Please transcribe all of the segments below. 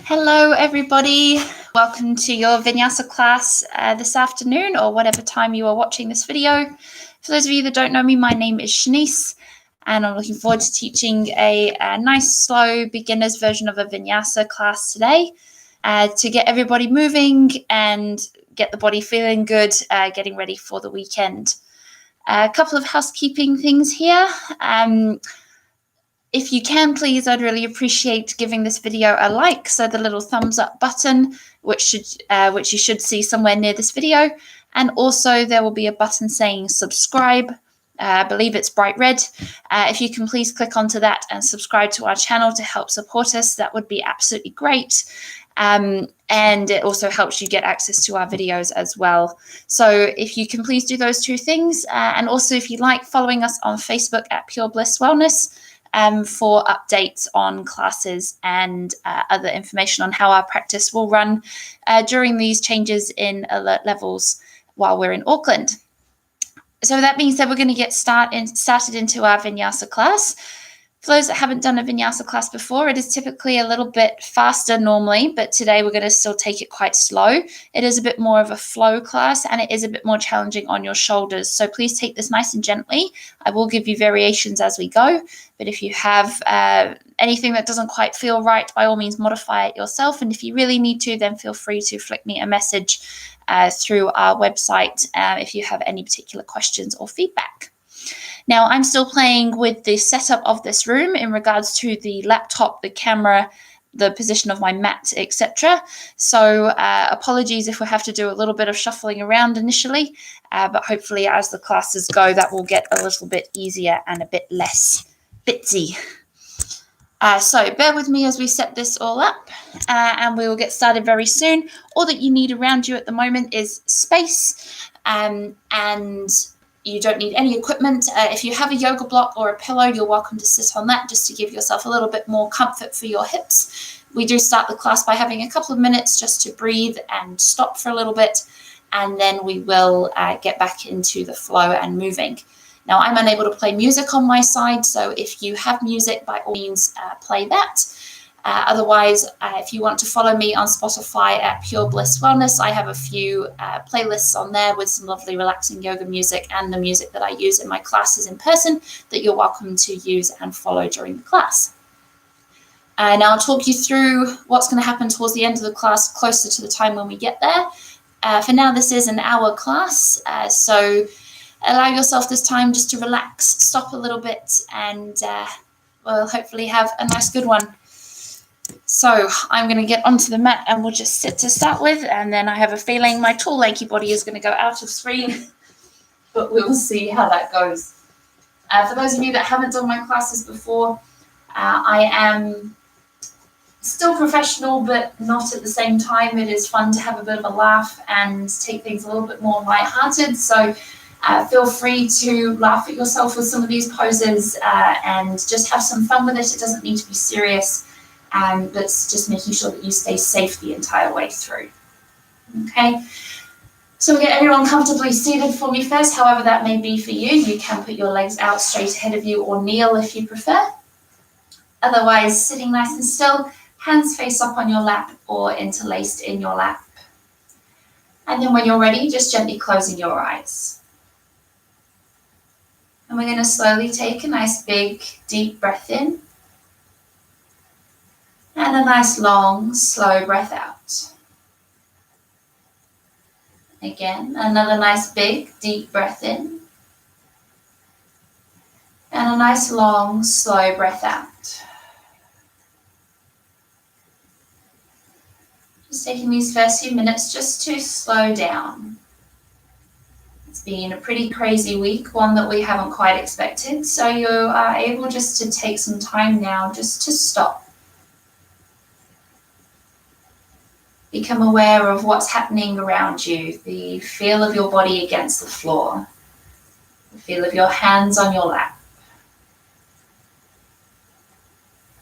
Hello, everybody. Welcome to your Vinyasa class this afternoon or whatever time you are watching this video. For those of you that don't know me, my name is Shanice, and I'm looking forward to teaching a nice, slow, beginner's version of a Vinyasa class today to get everybody moving and get the body feeling good, getting ready for the weekend. A couple of housekeeping things here. If you can, please, I'd really appreciate giving this video a like, so the little thumbs up button, which you should see somewhere near this video. And also there will be a button saying subscribe. I believe it's bright red. If you can please click onto that and subscribe to our channel to help support us, that would be absolutely great. And it also helps you get access to our videos as well. So if you can please do those two things. And also if you like, following us on Facebook at Pure Bliss Wellness, for updates on classes and other information on how our practice will run during these changes in alert levels while we're in Auckland. So that being said, we're going to get started into our Vinyasa class. For those that haven't done a Vinyasa class before, it is typically a little bit faster normally, but today we're going to still take it quite slow. It is a bit more of a flow class, and it is a bit more challenging on your shoulders. So please take this nice and gently. I will give you variations as we go, but if you have anything that doesn't quite feel right, by all means modify it yourself. And if you really need to, then feel free to flick me a message through our website if you have any particular questions or feedback. Now, I'm still playing with the setup of this room in regards to the laptop, the camera, the position of my mat, etc. So apologies if we have to do a little bit of shuffling around initially, but hopefully as the classes go, that will get a little bit easier and a bit less bitsy. So bear with me as we set this all up, and we will get started very soon. All that you need around you at the moment is space, and you don't need any equipment. If you have a yoga block or a pillow, you're welcome to sit on that just to give yourself a little bit more comfort for your hips. We do start the class by having a couple of minutes just to breathe and stop for a little bit, and then we will get back into the flow and moving. Now, I'm unable to play music on my side, so if you have music, by all means, play that. Otherwise, if you want to follow me on Spotify at Pure Bliss Wellness, I have a few playlists on there with some lovely relaxing yoga music and the music that I use in my classes in person that you're welcome to use and follow during the class. And I'll talk you through what's going to happen towards the end of the class closer to the time when we get there. For now, this is an hour class, so allow yourself this time just to relax, stop a little bit, and we'll hopefully have a nice good one. So I'm going to get onto the mat and we'll just sit to start with, and then I have a feeling my tall lanky body is going to go out of screen, but we'll see how that goes. For those of you that haven't done my classes before, I am still professional, but not at the same time. It is fun to have a bit of a laugh and take things a little bit more lighthearted. So feel free to laugh at yourself with some of these poses and just have some fun with it. It doesn't need to be serious. But just making sure that you stay safe the entire way through. Okay, so we'll get everyone comfortably seated for me first, however that may be for you. You can put your legs out straight ahead of you or kneel if you prefer. Otherwise, sitting nice and still, hands face up on your lap or interlaced in your lap. And then when you're ready, just gently closing your eyes. And we're going to slowly take a nice big deep breath in. And a nice long, slow breath out. Again, another nice big, deep breath in. And a nice long, slow breath out. Just taking these first few minutes just to slow down. It's been a pretty crazy week, one that we haven't quite expected. So you are able just to take some time now just to stop. Become aware of what's happening around you, the feel of your body against the floor, the feel of your hands on your lap.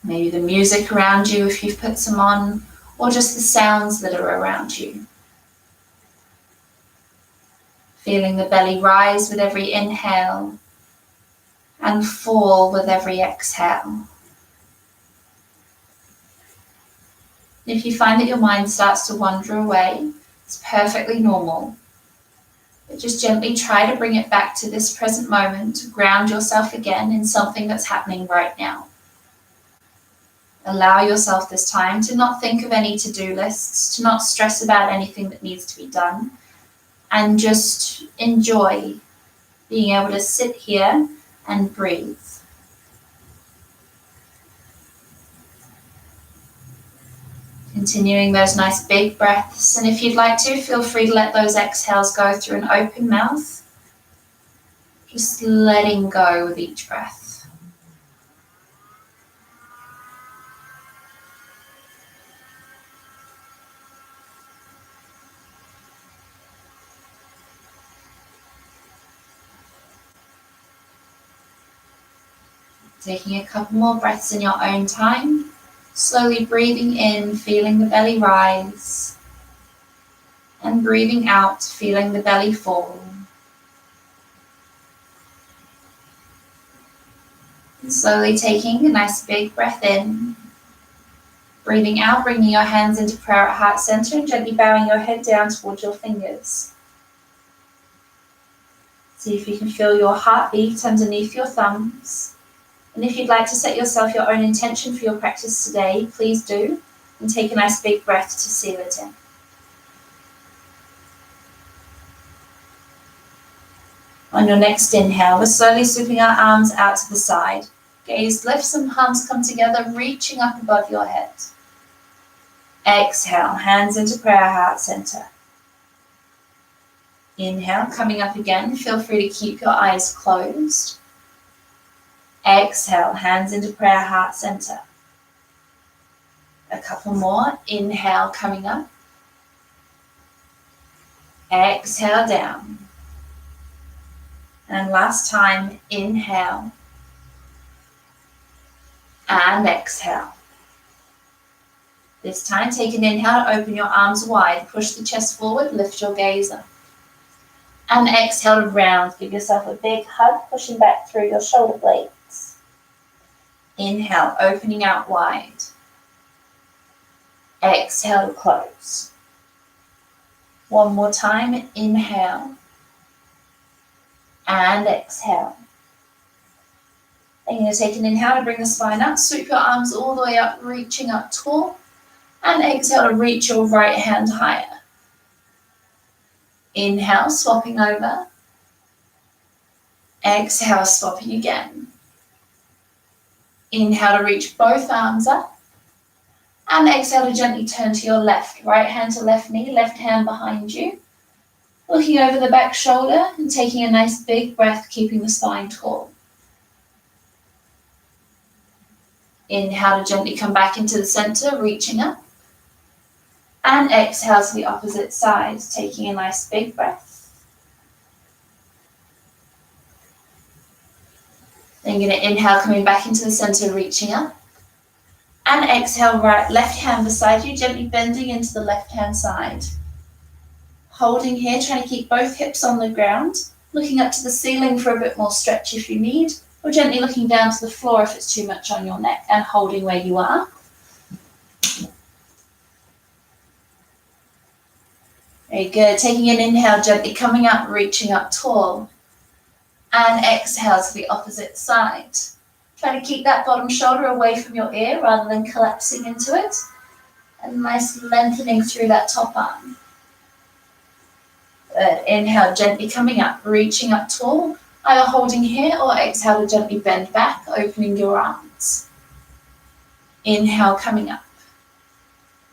Maybe the music around you if you've put some on, or just the sounds that are around you. Feeling the belly rise with every inhale and fall with every exhale. And if you find that your mind starts to wander away, it's perfectly normal. But just gently try to bring it back to this present moment, to ground yourself again in something that's happening right now. Allow yourself this time to not think of any to-do lists, to not stress about anything that needs to be done, and just enjoy being able to sit here and breathe. Continuing those nice big breaths, and if you'd like to, feel free to let those exhales go through an open mouth, just letting go with each breath. Taking a couple more breaths in your own time, slowly breathing in, feeling the belly rise, and breathing out, feeling the belly fall. And slowly taking a nice big breath in, breathing out, bringing your hands into prayer at heart center and gently bowing your head down towards your fingers. See if you can feel your heartbeat underneath your thumbs. And if you'd like to set yourself your own intention for your practice today, please do, and take a nice big breath to seal it in. On your next inhale, we're slowly sweeping our arms out to the side. Gaze lifts and palms come together, reaching up above your head. Exhale, hands into prayer heart center. Inhale, coming up again, feel free to keep your eyes closed. Exhale, hands into prayer heart center. A couple more. Inhale, coming up. Exhale, down. And last time, inhale. And exhale. This time, take an inhale to open your arms wide, push the chest forward, lift your gaze up. And exhale to round, give yourself a big hug, pushing back through your shoulder blades. Inhale, opening out wide. Exhale to close. One more time, inhale. And exhale. Then you're going to take an inhale to bring the spine up, sweep your arms all the way up, reaching up tall. And exhale to reach your right hand higher. Inhale, swapping over. Exhale, swapping again. Inhale to reach both arms up. And exhale to gently turn to your left. Right hand to left knee, left hand behind you. Looking over the back shoulder and taking a nice big breath, keeping the spine tall. Inhale to gently come back into the center, reaching up. And exhale to the opposite side, taking a nice big breath. Then you're going to inhale, coming back into the center, reaching up. And exhale, right, left hand beside you, gently bending into the left hand side. Holding here, trying to keep both hips on the ground. Looking up to the ceiling for a bit more stretch if you need. Or gently looking down to the floor if it's too much on your neck, and holding where you are. Very good. Taking an inhale, gently coming up, reaching up tall. And exhale to the opposite side. Try to keep that bottom shoulder away from your ear rather than collapsing into it. And nice lengthening through that top arm. Good. Inhale, gently coming up, reaching up tall. Either holding here or exhale to gently bend back, opening your arms. Inhale, coming up.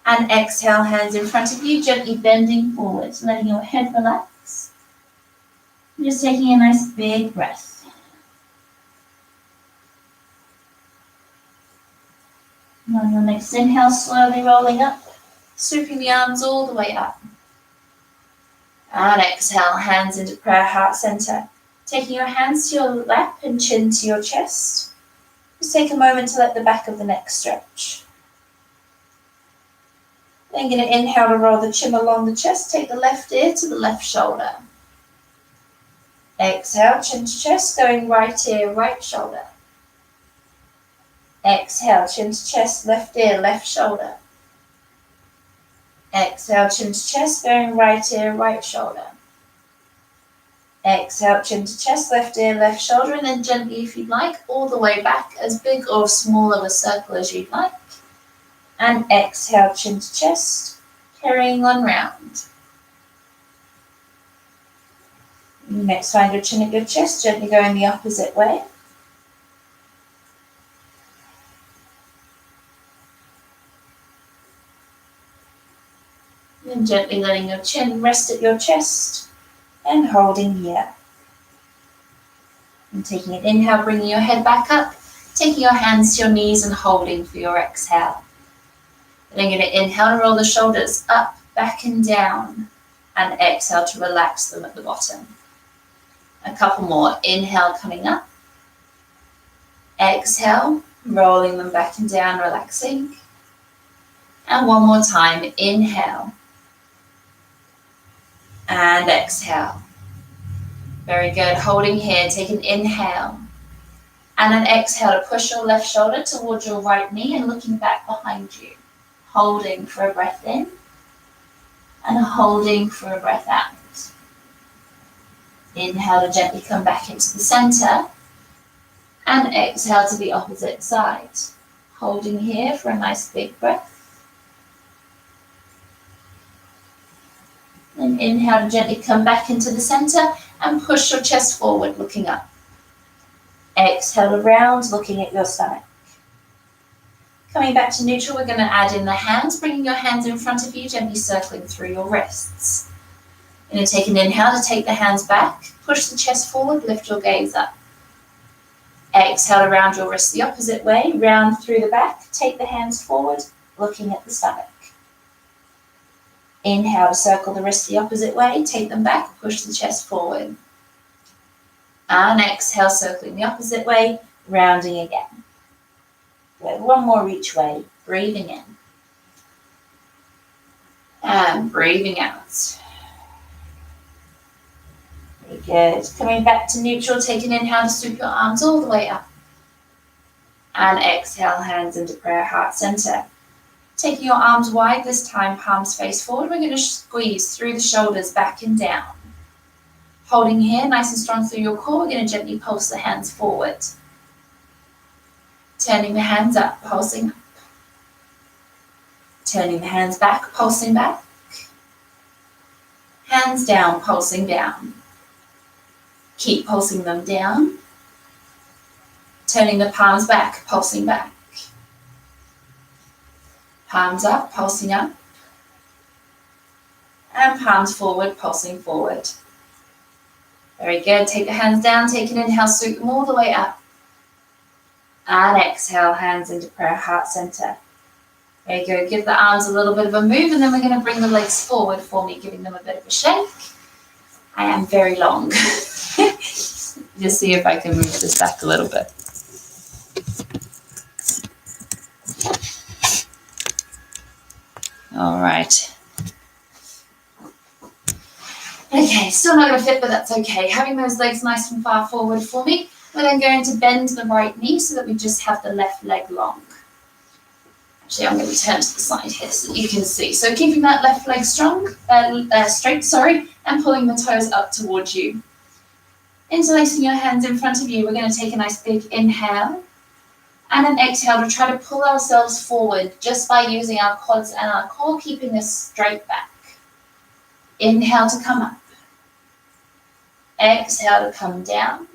And exhale, hands in front of you, gently bending forward, letting your head relax. Just taking a nice big breath. And on your next inhale, slowly rolling up, swooping the arms all the way up. And exhale, hands into prayer heart center. Taking your hands to your lap and chin to your chest. Just take a moment to let the back of the neck stretch. Then going to inhale to roll the chin along the chest. Take the left ear to the left shoulder. Exhale, chin to chest, going right ear, right shoulder. Exhale, chin to chest, left ear, left shoulder. Exhale, chin to chest, going right ear, right shoulder. Exhale, chin to chest, left ear, left shoulder, and then gently, if you'd like, all the way back, as big or small of a circle as you'd like. And exhale, chin to chest, carrying on round. Next, find your chin at your chest, gently going the opposite way. And gently letting your chin rest at your chest and holding here. And taking an inhale, bringing your head back up, taking your hands to your knees and holding for your exhale. Then you're going to inhale to roll the shoulders up, back and down, and exhale to relax them at the bottom. A couple more. Inhale, coming up. Exhale, rolling them back and down, relaxing. And one more time. Inhale. And exhale. Very good. Holding here. Take an inhale. And an exhale to push your left shoulder towards your right knee and looking back behind you. Holding for a breath in. And holding for a breath out. Inhale to gently come back into the center. And exhale to the opposite side. Holding here for a nice big breath. And inhale to gently come back into the center and push your chest forward, looking up. Exhale around, looking at your stomach. Coming back to neutral, we're going to add in the hands, bringing your hands in front of you, gently circling through your wrists. You're going to take an inhale to take the hands back, push the chest forward, lift your gaze up. Exhale around your wrists the opposite way, round through the back, take the hands forward, looking at the stomach. Inhale to circle the wrists the opposite way, take them back, push the chest forward. And exhale, circling the opposite way, rounding again. Good. One more each way, breathing in. And breathing out. Very good. Coming back to neutral, take an inhale to sweep your arms all the way up. And exhale, hands into prayer, heart center. Taking your arms wide this time, palms face forward, we're going to squeeze through the shoulders, back and down. Holding here, nice and strong through your core, we're going to gently pulse the hands forward. Turning the hands up, pulsing up. Turning the hands back, pulsing back. Hands down, pulsing down. Keep pulsing them down. Turning the palms back, pulsing back. Palms up, pulsing up. And palms forward, pulsing forward. Very good. Take the hands down, take an inhale, sweep them all the way up. And exhale, hands into prayer, heart center. There you go. Give the arms a little bit of a move, and then we're going to bring the legs forward for me, giving them a bit of a shake. I am very long. Just see if I can move this back a little bit. All right. Okay, still not going to fit, but that's okay. Having those legs nice and far forward for me, we're then going to bend the right knee so that we just have the left leg long. Actually, I'm going to turn to the side here so that you can see. So keeping that left leg straight, and pulling the toes up towards you. Interlacing your hands in front of you, we're going to take a nice big inhale and an exhale to try to pull ourselves forward just by using our quads and our core, keeping us straight back. Inhale to come up. Exhale to come down.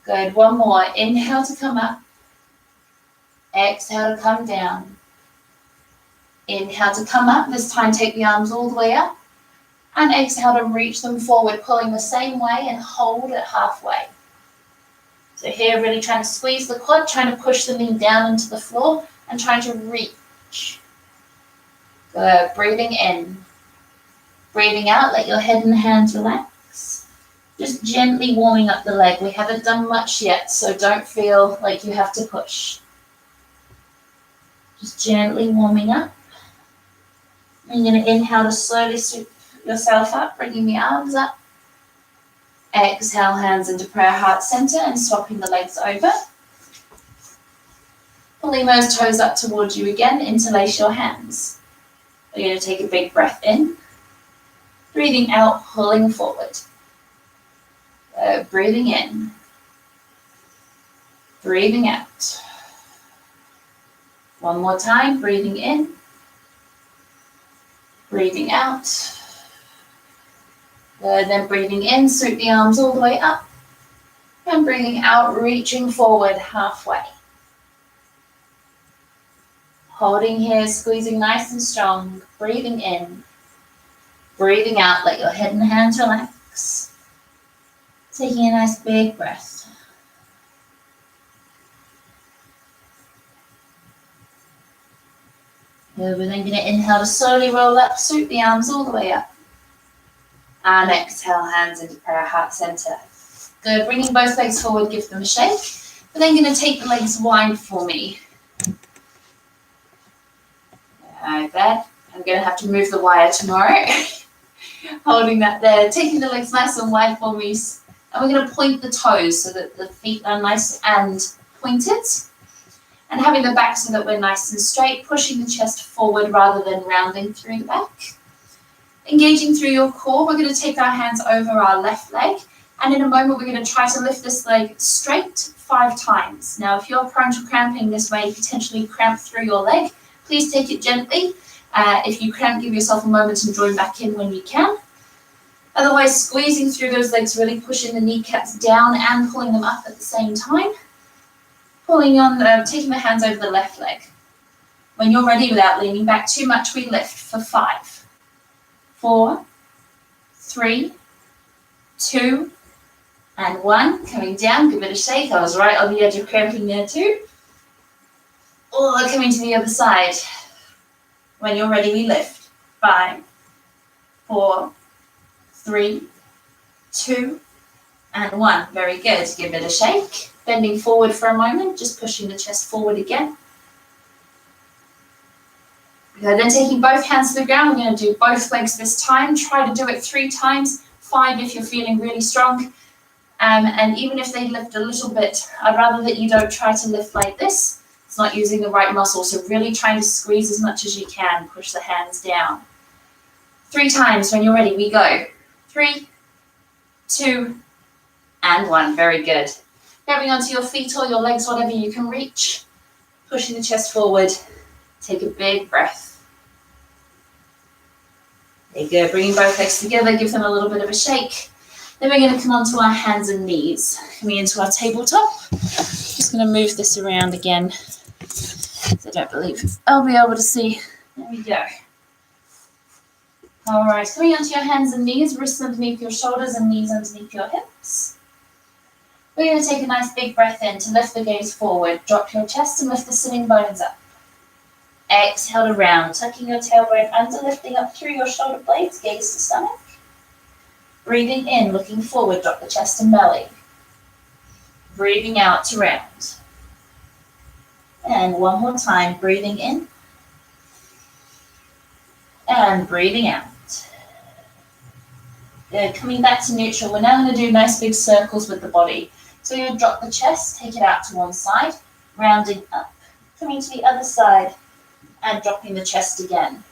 Good. One more. Inhale to come up. Exhale to come down. Inhale to come up. This time take the arms all the way up. And exhale to reach them forward, pulling the same way and hold it halfway. So here, really trying to squeeze the quad, trying to push the knee down into the floor and trying to reach. Good. Breathing in. Breathing out, let your head and hands relax. Just gently warming up the leg. We haven't done much yet, so don't feel like you have to push. Just gently warming up. You're going to inhale to slowly sweep yourself up, bringing the arms up. Exhale, hands into prayer, heart center, and swapping the legs over. Pulling those toes up towards you again, interlace your hands. We're going to take a big breath in. Breathing out, pulling forward. Breathing in. Breathing out. One more time, breathing in. Breathing out. Then breathing in, sweep the arms all the way up. And breathing out, reaching forward halfway. Holding here, squeezing nice and strong. Breathing in. Breathing out, let your head and hands relax. Taking a nice big breath. We're then going to inhale to slowly roll up, sweep the arms all the way up. And exhale, hands into prayer, heart center. Good, bringing both legs forward, give them a shake. We're then going to take the legs wide for me. Like that. I'm going to have to move the wire tomorrow. Holding that there, taking the legs nice and wide for me. And we're going to point the toes so that the feet are nice and pointed. And having the back so that we're nice and straight, pushing the chest forward rather than rounding through the back. Engaging through your core, we're going to take our hands over our left leg. And in a moment, we're going to try to lift this leg straight 5 times. Now, if you're prone to cramping this way, potentially cramp through your leg, please take it gently. If you cramp, give yourself a moment and join back in when you can. Otherwise, squeezing through those legs, really pushing the kneecaps down and pulling them up at the same time. Pulling on, taking the hands over the left leg. When you're ready, without leaning back too much, we lift for 5, 4, 3, 2, and 1. Coming down, give it a shake. I was right on the edge of cramping there too. Or coming to the other side. When you're ready, we lift. 5, 4, 3, 2, and 1. Very good. Give it a shake. Bending forward for a moment, just pushing the chest forward again. Then taking both hands to the ground, we're going to do both legs this time. Try to do it 3 times, 5 if you're feeling really strong. And even if they lift a little bit, I'd rather that you don't try to lift like this. It's not using the right muscle, so really trying to squeeze as much as you can. Push the hands down. 3 times. When you're ready, we go. 3, 2, and 1. Very good. Grabbing onto your feet or your legs, whatever you can reach. Pushing the chest forward. Take a big breath. There you go. Bringing both legs together, give them a little bit of a shake. Then we're going to come onto our hands and knees. Coming into our tabletop. Just going to move this around again. I don't believe I'll be able to see. There we go. All right. Coming onto your hands and knees, wrists underneath your shoulders and knees underneath your hips. We're going to take a nice big breath in to lift the gaze forward. Drop your chest and lift the sitting bones up. Exhale to round, tucking your tailbone under, lifting up through your shoulder blades, gaze to stomach. Breathing in, looking forward, drop the chest and belly. Breathing out to round. And one more time, breathing in. And breathing out. Good, coming back to neutral, we're now going to do nice big circles with the body. So you'll drop the chest, take it out to one side, rounding up, coming to the other side, and dropping the chest again.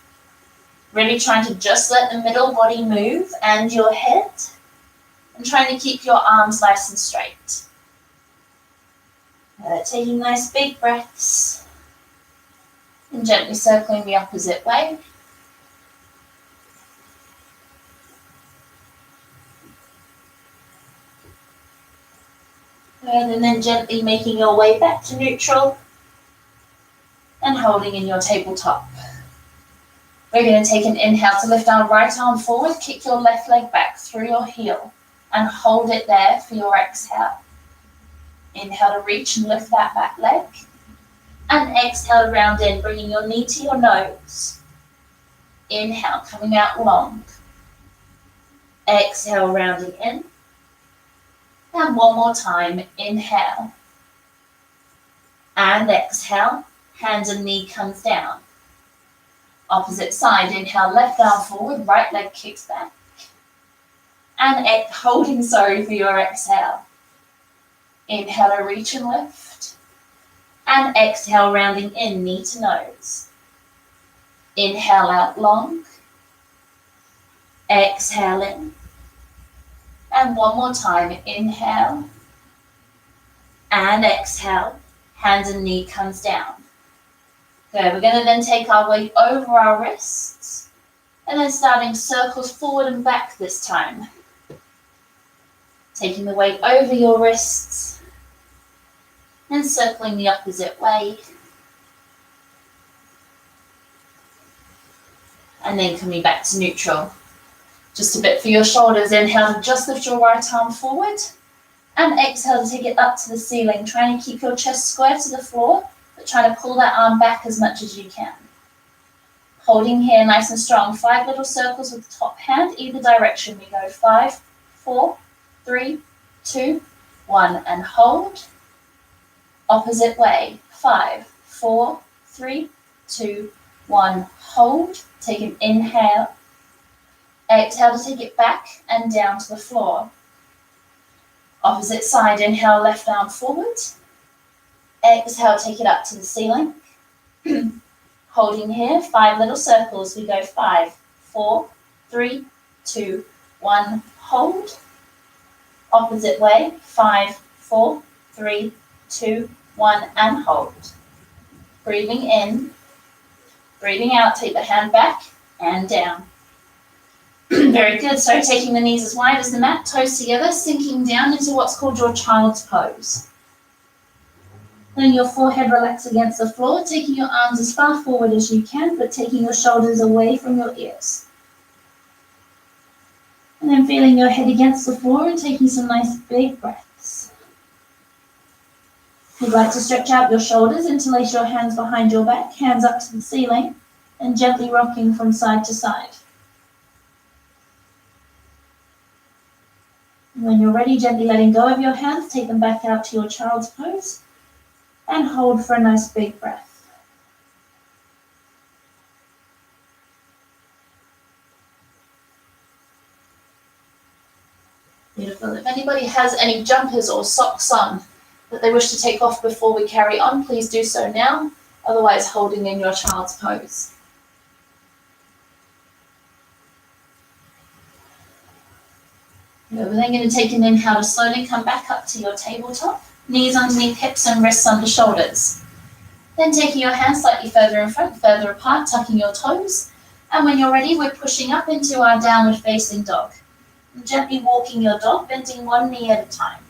Really trying to just let the middle body move and your head, and trying to keep your arms nice and straight. Taking nice big breaths, and gently circling the opposite way. And then gently making your way back to neutral and holding in your tabletop. We're going to take an inhale to lift our right arm forward, kick your left leg back through your heel and hold it there for your exhale. Inhale to reach and lift that back leg. And exhale to round in, bringing your knee to your nose. Inhale, coming out long. Exhale, rounding in. And one more time, inhale. And exhale, hands and knee comes down. Opposite side, inhale, left arm forward, right leg kicks back. And holding, for your exhale. Inhale to reach and lift. And exhale, rounding in, knee to nose. Inhale out long. Exhale in. And one more time. Inhale. And exhale. Hands and knee comes down. Good. We're going to then take our weight over our wrists. And then starting circles forward and back this time. Taking the weight over your wrists. And circling the opposite way. And then coming back to neutral. Just a bit for your shoulders. Inhale to just lift your right arm forward. And exhale to take it up to the ceiling. Trying to keep your chest square to the floor, but try to pull that arm back as much as you can. Holding here nice and strong. 5 little circles with the top hand, either direction. We go 5, 4, 3, 2, 1. And hold. Opposite way. 5, 4, 3, 2, 1. Hold. Take an inhale. Exhale to take it back and down to the floor. Opposite side, inhale, left arm forward. Exhale, take it up to the ceiling. Holding here, 5 little circles. We go 5, 4, 3, 2, 1. Hold. Opposite way, 5, 4, 3, 2, 1. And hold. Breathing in. Breathing out, take the hand back and down. Very good. So taking the knees as wide as the mat, toes together, sinking down into what's called your child's pose. Letting your forehead relax against the floor, taking your arms as far forward as you can, but taking your shoulders away from your ears. And then feeling your head against the floor and taking some nice big breaths. If you'd like to stretch out your shoulders, interlace your hands behind your back, hands up to the ceiling, and gently rocking from side to side. When you're ready, gently letting go of your hands, take them back out to your child's pose and hold for a nice big breath. Beautiful. If anybody has any jumpers or socks on that they wish to take off before we carry on, please do so now, otherwise holding in your child's pose. We're then going to take an inhale to slowly come back up to your tabletop, knees underneath hips and wrists under shoulders. Then taking your hands slightly further in front, further apart, tucking your toes. And when you're ready, we're pushing up into our downward facing dog. And gently walking your dog, bending one knee at a time.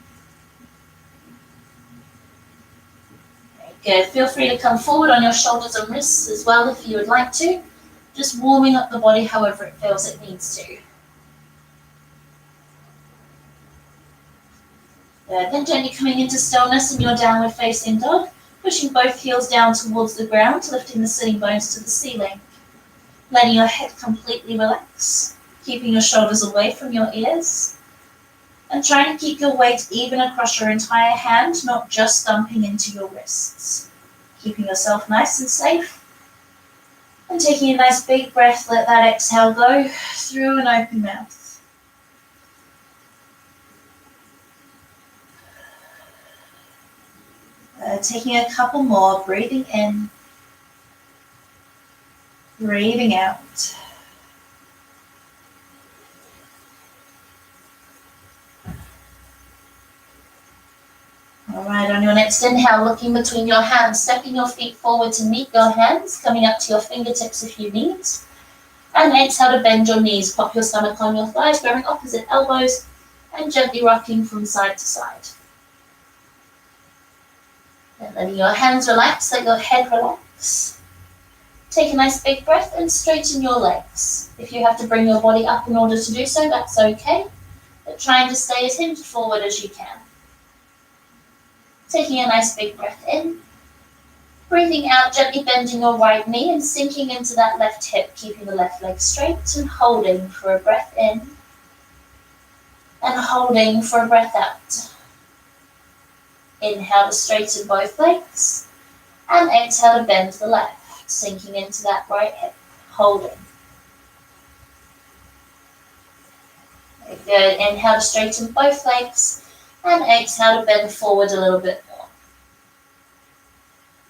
Very good. Feel free to come forward on your shoulders and wrists as well if you would like to. Just warming up the body however it feels it needs to. Then gently coming into stillness in your downward facing dog, pushing both heels down towards the ground, lifting the sitting bones to the ceiling. Letting your head completely relax, keeping your shoulders away from your ears. And trying to keep your weight even across your entire hand, not just dumping into your wrists. Keeping yourself nice and safe. And taking a nice big breath, let that exhale go through an open mouth. Taking a couple more, breathing in, breathing out. All right, on your next inhale, looking between your hands, stepping your feet forward to meet your hands, coming up to your fingertips if you need. And exhale to bend your knees, pop your stomach on your thighs, grabbing opposite elbows, and gently rocking from side to side. Then letting your hands relax, let your head relax. Take a nice big breath and straighten your legs. If you have to bring your body up in order to do so, that's okay. But trying to stay as hinged forward as you can. Taking a nice big breath in. Breathing out, gently bending your right knee and sinking into that left hip, keeping the left leg straight and holding for a breath in. And holding for a breath out. Inhale to straighten both legs, and exhale to bend the left, sinking into that right hip, holding. Very good. Inhale to straighten both legs, and exhale to bend forward a little bit more.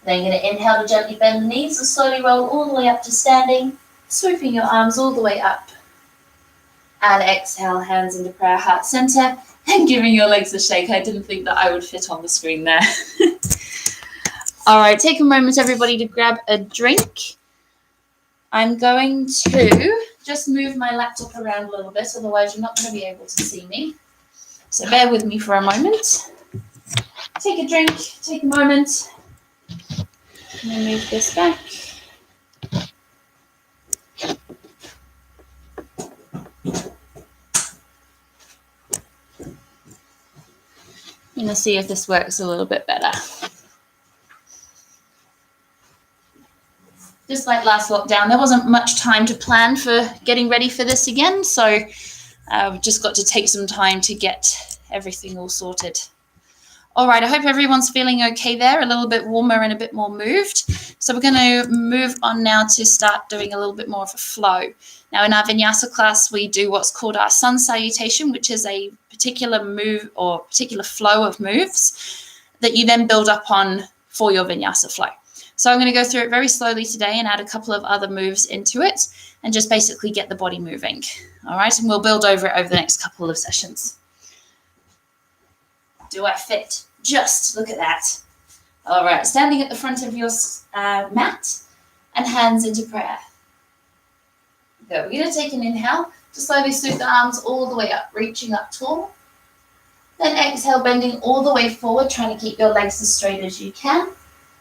Then you're going to inhale to gently bend the knees and slowly roll all the way up to standing, swooping your arms all the way up. And exhale, hands into prayer, heart center, and giving your legs a shake. I didn't think that I would fit on the screen there. All right, take a moment, everybody, to grab a drink. I'm going to just move my laptop around a little bit, otherwise you're not going to be able to see me. So bear with me for a moment. Take a drink, take a moment. Let me move this back. I'm going to see if this works a little bit better. Just like last lockdown, there wasn't much time to plan for getting ready for this again, so we've just got to take some time to get everything all sorted. All right, I hope everyone's feeling okay there, a little bit warmer and a bit more moved. So we're going to move on now to start doing a little bit more of a flow. Now in our Vinyasa class, we do what's called our sun salutation, which is a particular move or particular flow of moves that you then build up on for your Vinyasa flow. So I'm going to go through it very slowly today and add a couple of other moves into it and just basically get the body moving. All right, and we'll build over it over the next couple of sessions. Do I fit? Just look at that. All right, standing at the front of your mat and hands into prayer. Go. We're going to take an inhale to slowly scoot the arms all the way up, reaching up tall. Then exhale, bending all the way forward, trying to keep your legs as straight as you can.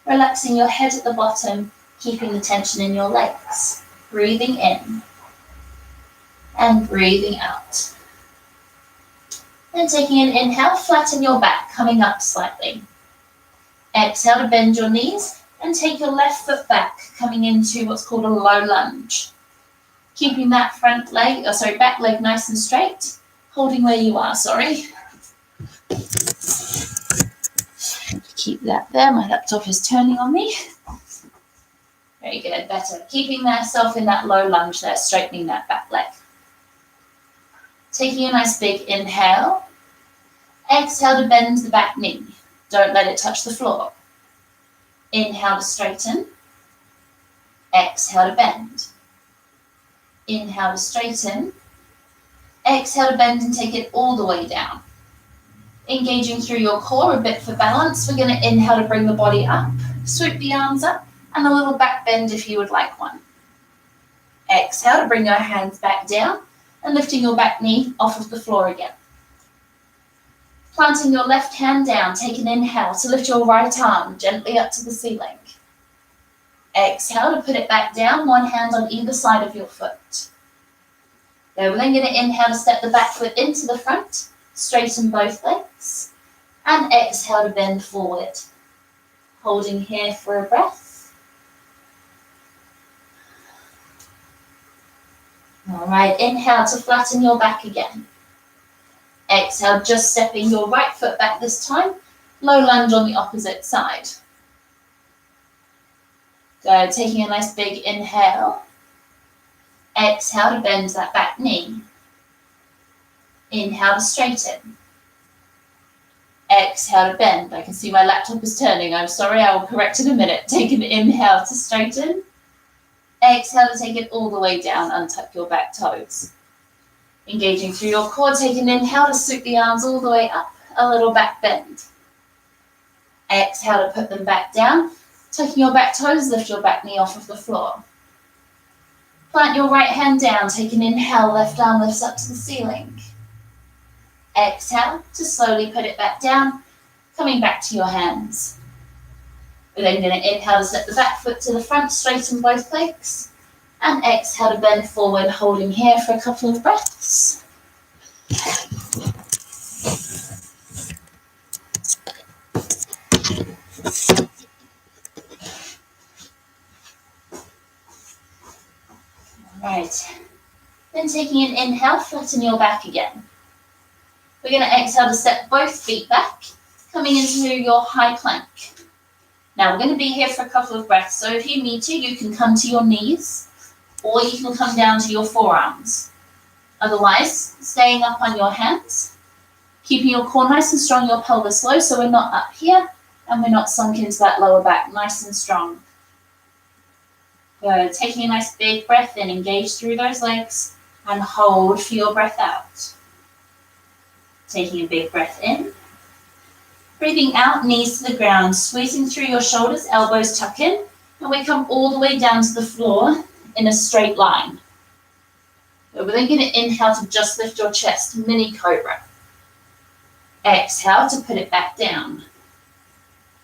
Relaxing your head at the bottom, keeping the tension in your legs. Breathing in and breathing out. Then taking an inhale, flatten your back, coming up slightly. Exhale to bend your knees and take your left foot back, coming into what's called a low lunge. Keeping that back leg nice and straight, holding where you are, Keep that there, my laptop is turning on me. Very good, better. Keeping yourself in that low lunge there, straightening that back leg. Taking a nice big inhale. Exhale to bend the back knee. Don't let it touch the floor. Inhale to straighten. Exhale to bend. Inhale to straighten. Exhale to bend and take it all the way down. Engaging through your core a bit for balance. We're going to inhale to bring the body up. Swoop the arms up and a little back bend if you would like one. Exhale to bring your hands back down and lifting your back knee off of the floor again. Planting your left hand down, take an inhale to lift your right arm gently up to the ceiling. Exhale to put it back down, one hand on either side of your foot. We're then going to inhale to step the back foot into the front, straighten both legs, and exhale to bend forward. Holding here for a breath. All right, inhale to flatten your back again. Exhale, just stepping your right foot back this time. Low lunge on the opposite side. Good, taking a nice big inhale. Exhale to bend that back knee. Inhale to straighten. Exhale to bend. I can see my laptop is turning. I'm sorry, I will correct in a minute. Take an inhale to straighten. Exhale to take it all the way down, untuck your back toes. Engaging through your core, take an inhale to scoop the arms all the way up, a little back bend. Exhale to put them back down. Tucking your back toes, lift your back knee off of the floor. Plant your right hand down, take an inhale, left arm lifts up to the ceiling. Exhale to slowly put it back down, coming back to your hands. We're then going to inhale to step the back foot to the front, straighten both legs. And exhale to bend forward, holding here for a couple of breaths. All right. Then taking an inhale, flatten your back again. We're going to exhale to step both feet back, coming into your high plank. Now we're going to be here for a couple of breaths, so if you need to, you can come to your knees, or you can come down to your forearms. Otherwise, staying up on your hands, keeping your core nice and strong, your pelvis low, so we're not up here, And we're not sunk into that lower back, nice and strong. Good. Taking a nice big breath in, engage through those legs, and hold for your breath out. Taking a big breath in. Breathing out, knees to the ground, squeezing through your shoulders, elbows tuck in, and we come all the way down to the floor in a straight line. So we're then going to inhale to just lift your chest, mini cobra. Exhale to put it back down.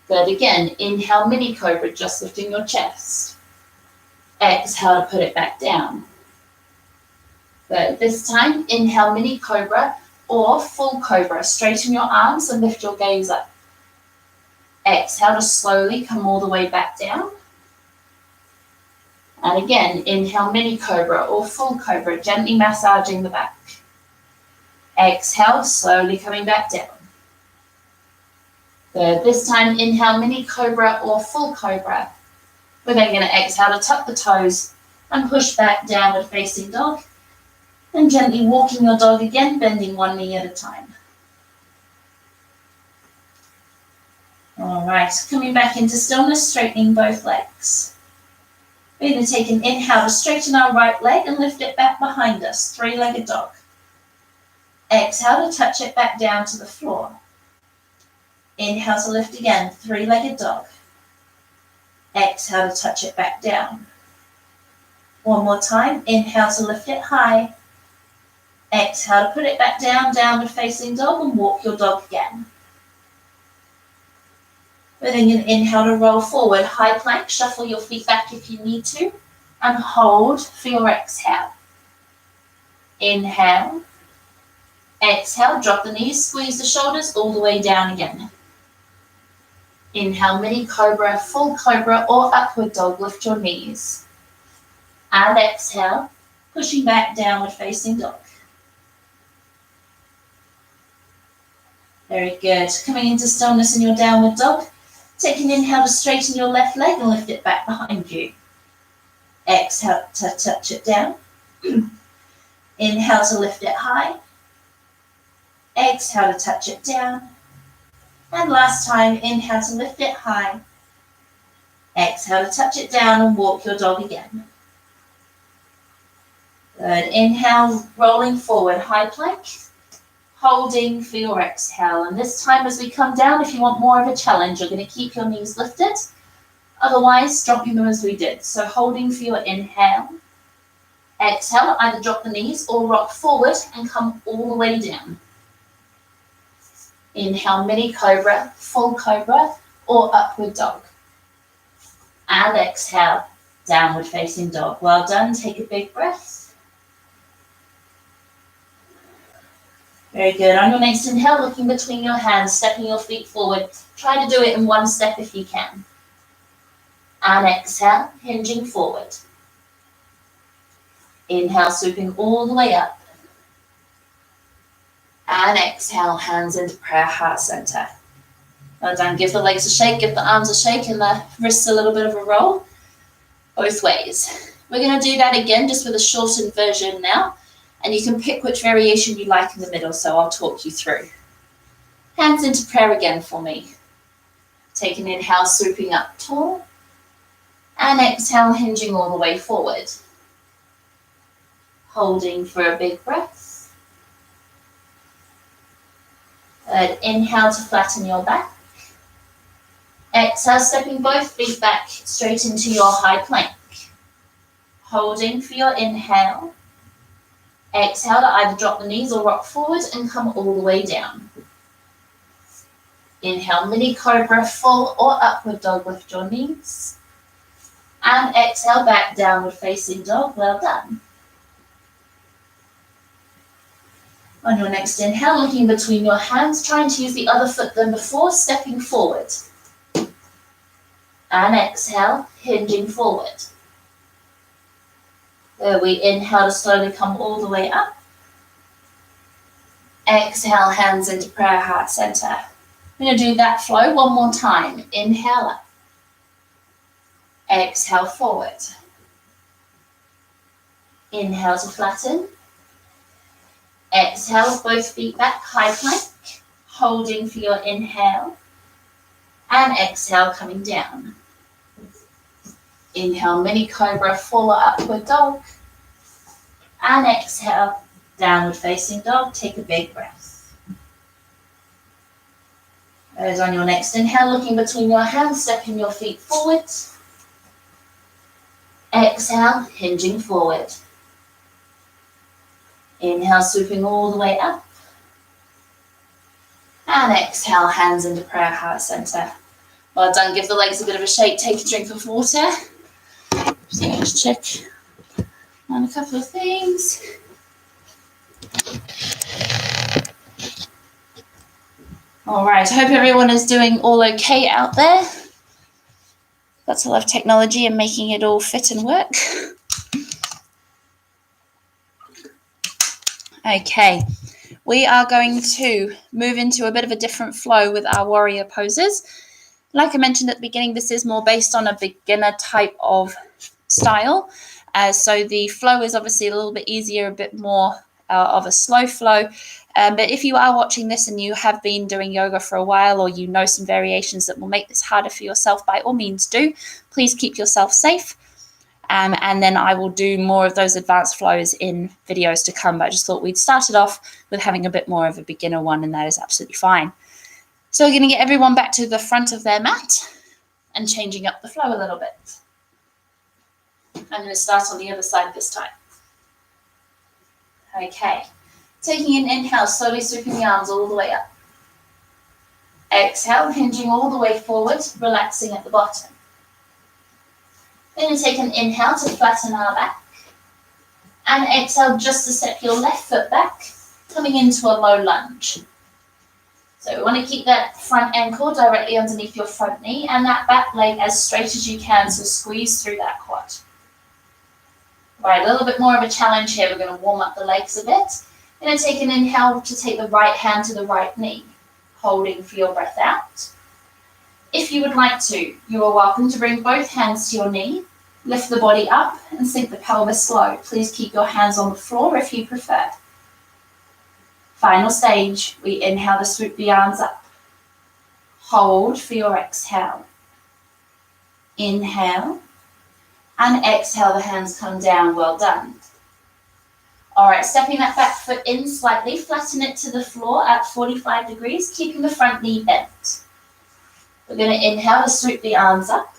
Good, again, inhale, mini cobra, just lifting your chest. Exhale to put it back down. Good, this time, inhale, mini cobra or full cobra. Straighten your arms and lift your gaze up. Exhale to slowly come all the way back down. And again, inhale, mini cobra or full cobra, gently massaging the back. Exhale, slowly coming back down. Good. This time, inhale, mini cobra or full cobra. We're then going to exhale to tuck the toes and push back, downward facing dog. And gently walking your dog again, bending one knee at a time. All right, coming back into stillness, straightening both legs. We're going to take an inhale to straighten our right leg and lift it back behind us, three-legged dog. Exhale to touch it back down to the floor. Inhale to lift again, three-legged dog. Exhale to touch it back down. One more time, inhale to lift it high. Exhale to put it back down, downward facing dog, and walk your dog again. We're then going to inhale to roll forward, high plank, shuffle your feet back if you need to, and hold for your exhale. Inhale. Exhale, drop the knees, squeeze the shoulders all the way down again. Inhale, mini cobra, full cobra, or upward dog, lift your knees. And exhale, pushing back, downward facing dog. Very good. Coming into stillness in your downward dog. Take an inhale to straighten your left leg and lift it back behind you. Exhale to touch it down. Inhale to lift it high. Exhale to touch it down. And last time, inhale to lift it high. Exhale to touch it down and walk your dog again. Good. Inhale, rolling forward, high plank. Holding for your exhale. And this time as we come down, if you want more of a challenge, you're going to keep your knees lifted. Otherwise, dropping them as we did. So holding for your inhale. Exhale, either drop the knees or rock forward and come all the way down. Inhale, mini cobra, full cobra, or upward dog. And exhale, downward facing dog. Well done. Take a big breath. Very good. On your next inhale, looking between your hands, stepping your feet forward. Try to do it in one step if you can. And exhale, hinging forward. Inhale, swooping all the way up. And exhale, hands into prayer, heart center. Well done. Give the legs a shake, give the arms a shake, and the wrists a little bit of a roll. Both ways. We're going to do that again, just with a shortened version now. And you can pick which variation you like in the middle, so I'll talk you through. Hands into prayer again for me. Take an inhale, swooping up tall. And exhale, hinging all the way forward. Holding for a big breath. Good. Inhale to flatten your back. Exhale, stepping both feet back straight into your high plank. Holding for your inhale. Exhale to either drop the knees or rock forward and come all the way down. Inhale, mini cobra, full or upward dog, lift your knees. And exhale, back, downward facing dog. Well done. On your next inhale, looking between your hands, trying to use the other foot than before, stepping forward. And exhale, hinging forward. There we inhale to slowly come all the way up. Exhale, hands into prayer, heart center. I'm going to do that flow one more time. Inhale up. Exhale forward. Inhale to flatten. Exhale, both feet back, high plank. Holding for your inhale. And exhale, coming down. Inhale, mini cobra, full upward dog. And exhale, downward facing dog. Take a big breath. As on your next inhale, looking between your hands, stepping your feet forward. Exhale, hinging forward. Inhale, swooping all the way up. And exhale, hands into prayer heart center. Well done. Give the legs a bit of a shake. Take a drink of water. Just check on a couple of things. All right. I hope everyone is doing all okay out there. Got to love technology and making it all fit and work. Okay. We are going to move into a bit of a different flow with our warrior poses. Like I mentioned at the beginning, this is more based on a beginner type of style. So the flow is obviously a little bit easier, a bit more of a slow flow. But if you are watching this and you have been doing yoga for a while, or you know some variations that will make this harder for yourself, by all means do. Please keep yourself safe. And then I will do more of those advanced flows in videos to come. But I just thought we'd start it off with having a bit more of a beginner one, and that is absolutely fine. So we're going to get everyone back to the front of their mat and changing up the flow a little bit. I'm going to start on the other side this time. Okay. Taking an inhale, slowly sweeping the arms all the way up. Exhale, hinging all the way forward, relaxing at the bottom. Then you take an inhale to flatten our back. And exhale just to step your left foot back, coming into a low lunge. So we want to keep that front ankle directly underneath your front knee and that back leg as straight as you can, so squeeze through that quad. Right, a little bit more of a challenge here. We're going to warm up the legs a bit. We're going to take an inhale to take the right hand to the right knee, holding for your breath out. If you would like to, you are welcome to bring both hands to your knee, lift the body up and sink the pelvis low. Please keep your hands on the floor if you prefer. Final stage, we inhale to swoop the arms up. Hold for your exhale. Inhale and exhale, the hands come down. Well done. All right, stepping that back foot in slightly, flatten it to the floor at 45 degrees, keeping the front knee bent. We're going to inhale to swoop the arms up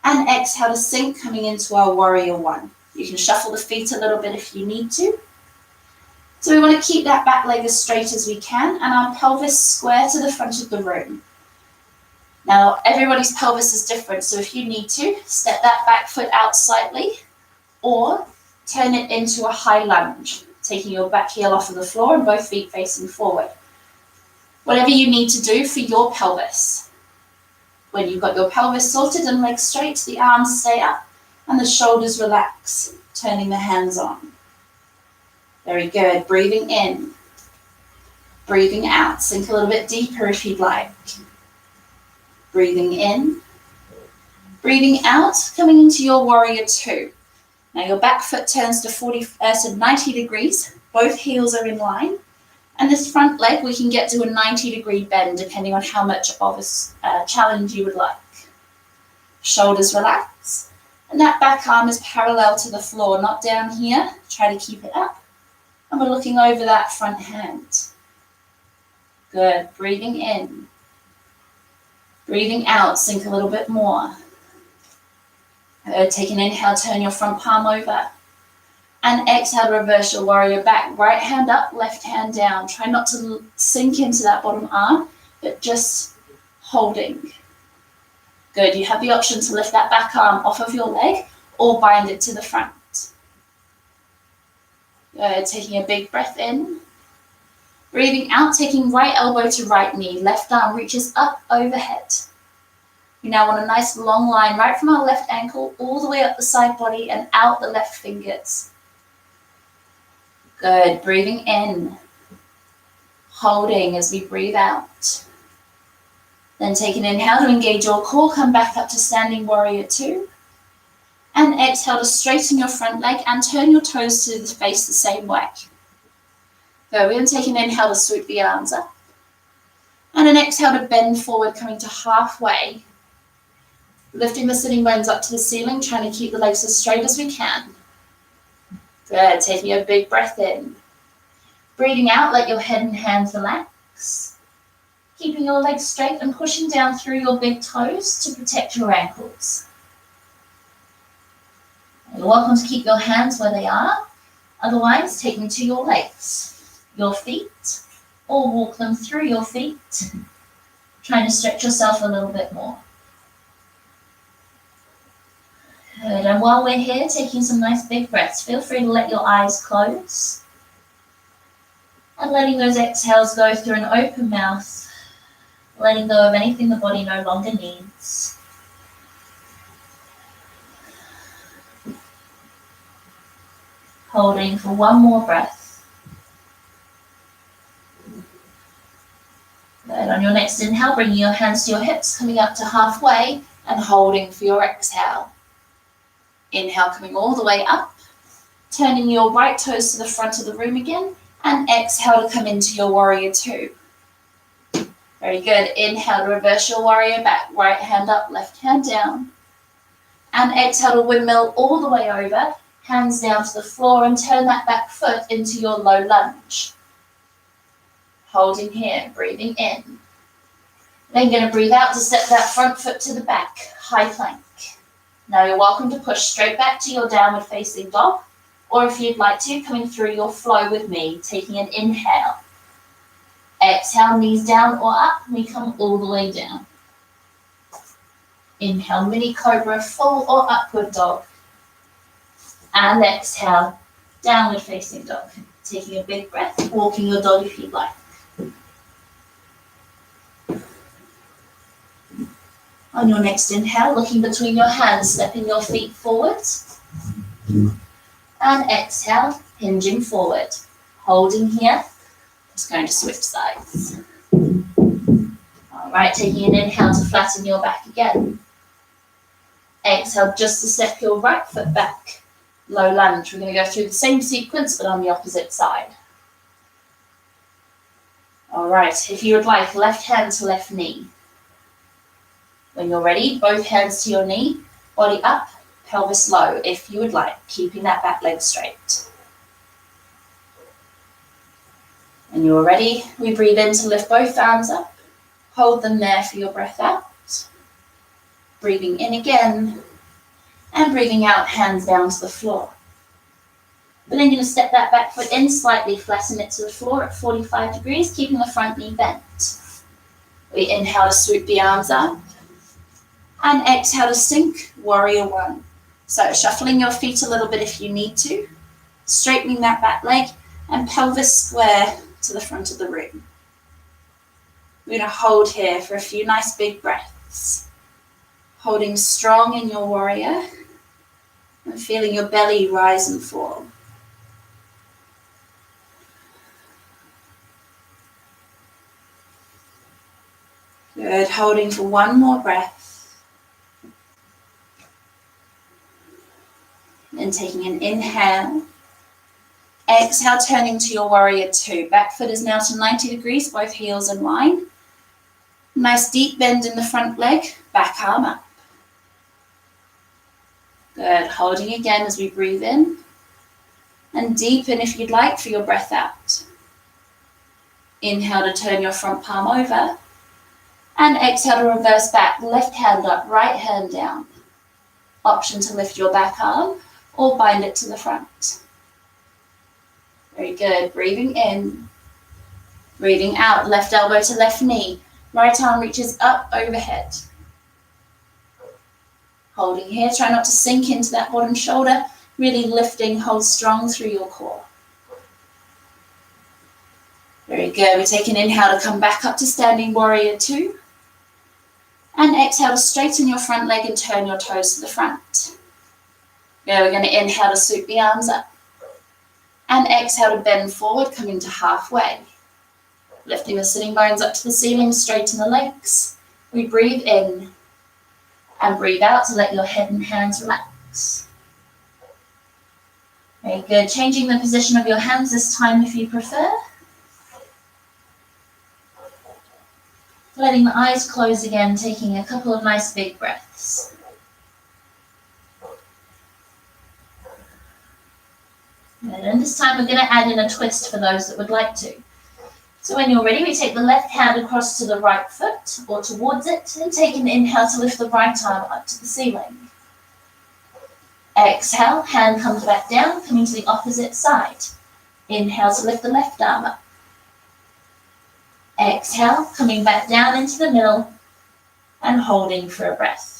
and exhale to sink, coming into our warrior one. You can shuffle the feet a little bit if you need to. So we want to keep that back leg as straight as we can and our pelvis square to the front of the room. Now, everybody's pelvis is different, so if you need to, step that back foot out slightly or turn it into a high lunge, taking your back heel off of the floor and both feet facing forward. Whatever you need to do for your pelvis. When you've got your pelvis sorted and legs straight, the arms stay up and the shoulders relax, turning the hands on. Very good. Breathing in. Breathing out. Sink a little bit deeper if you'd like. Breathing in. Breathing out, coming into your warrior two. Now your back foot turns to 90 degrees. Both heels are in line. And this front leg, we can get to a 90-degree bend depending on how much of a challenge you would like. Shoulders relax. And that back arm is parallel to the floor, not down here. Try to keep it up. And we're looking over that front hand. Good. Breathing in. Breathing out. Sink a little bit more. Take an inhale, turn your front palm over. And exhale, reverse your warrior back. Right hand up, left hand down. Try not to sink into that bottom arm, but just holding. Good. You have the option to lift that back arm off of your leg or bind it to the front. Good. Taking a big breath in. Breathing out, taking right elbow to right knee. Left arm reaches up overhead. We now want a nice long line right from our left ankle all the way up the side body and out the left fingers. Good. Breathing in. Holding as we breathe out. Then take an inhale to engage your core. Come back up to standing warrior two. And exhale to straighten your front leg and turn your toes to the face the same way. Good. We're going to take an inhale to swoop the arms up. And an exhale to bend forward, coming to halfway. Lifting the sitting bones up to the ceiling, trying to keep the legs as straight as we can. Good, taking a big breath in. Breathing out, let your head and hands relax. Keeping your legs straight and pushing down through your big toes to protect your ankles. You're welcome to keep your hands where they are. Otherwise, take them to your legs, your feet, or walk them through your feet, trying to stretch yourself a little bit more. Good, and while we're here, taking some nice big breaths, feel free to let your eyes close. And letting those exhales go through an open mouth, letting go of anything the body no longer needs. Holding for one more breath. Good, on your next inhale, bringing your hands to your hips, coming up to halfway, and holding for your exhale. Inhale, coming all the way up, turning your right toes to the front of the room again, and exhale to come into your warrior two. Very good. Inhale to reverse your warrior back, right hand up, left hand down. And exhale to windmill all the way over, hands down to the floor, and turn that back foot into your low lunge. Holding here, breathing in. Then going to breathe out to step that front foot to the back, high plank. Now you're welcome to push straight back to your downward facing dog, or if you'd like to, coming through your flow with me, taking an inhale. Exhale, knees down or up, we come all the way down. Inhale, mini cobra, full or upward dog. And exhale, downward facing dog. Taking a big breath, walking your dog if you'd like. On your next inhale, looking between your hands, stepping your feet forwards. And exhale, hinging forward. Holding here. Just going to switch sides. All right, taking an inhale to flatten your back again. Exhale just to step your right foot back. Low lunge. We're going to go through the same sequence, but on the opposite side. All right, if you would like, left hand to left knee. When you're ready, both hands to your knee, body up, pelvis low, if you would like, keeping that back leg straight. When you're ready, we breathe in to lift both arms up, hold them there for your breath out. Breathing in again, and breathing out, hands down to the floor. We're then going to step that back foot in slightly, flatten it to the floor at 45 degrees, keeping the front knee bent. We inhale to swoop the arms up, and exhale to sink, warrior one. So shuffling your feet a little bit if you need to, straightening that back leg, and pelvis square to the front of the room. We're going to hold here for a few nice big breaths. Holding strong in your warrior, and feeling your belly rise and fall. Good, holding for one more breath. Then taking an inhale. Exhale, turning to your warrior two. Back foot is now to 90 degrees, both heels in line. Nice deep bend in the front leg, back arm up. Good, holding again as we breathe in. And deepen if you'd like for your breath out. Inhale to turn your front palm over. And exhale to reverse back, left hand up, right hand down. Option to lift your back arm or bind it to the front. Very good, breathing in. Breathing out, left elbow to left knee. Right arm reaches up overhead. Holding here, try not to sink into that bottom shoulder. Really lifting, hold strong through your core. Very good, we take an inhale to come back up to standing warrior two. And exhale to straighten your front leg and turn your toes to the front. Good, we're going to inhale to swoop the arms up. And exhale to bend forward, coming to halfway. Lifting the sitting bones up to the ceiling, straighten the legs. We breathe in and breathe out to let your head and hands relax. Very good. Changing the position of your hands this time if you prefer. Letting the eyes close again, taking a couple of nice big breaths. And this time we're going to add in a twist for those that would like to. So when you're ready, we take the left hand across to the right foot or towards it and take an inhale to lift the right arm up to the ceiling. Exhale, hand comes back down, coming to the opposite side. Inhale to lift the left arm up. Exhale, coming back down into the middle and holding for a breath.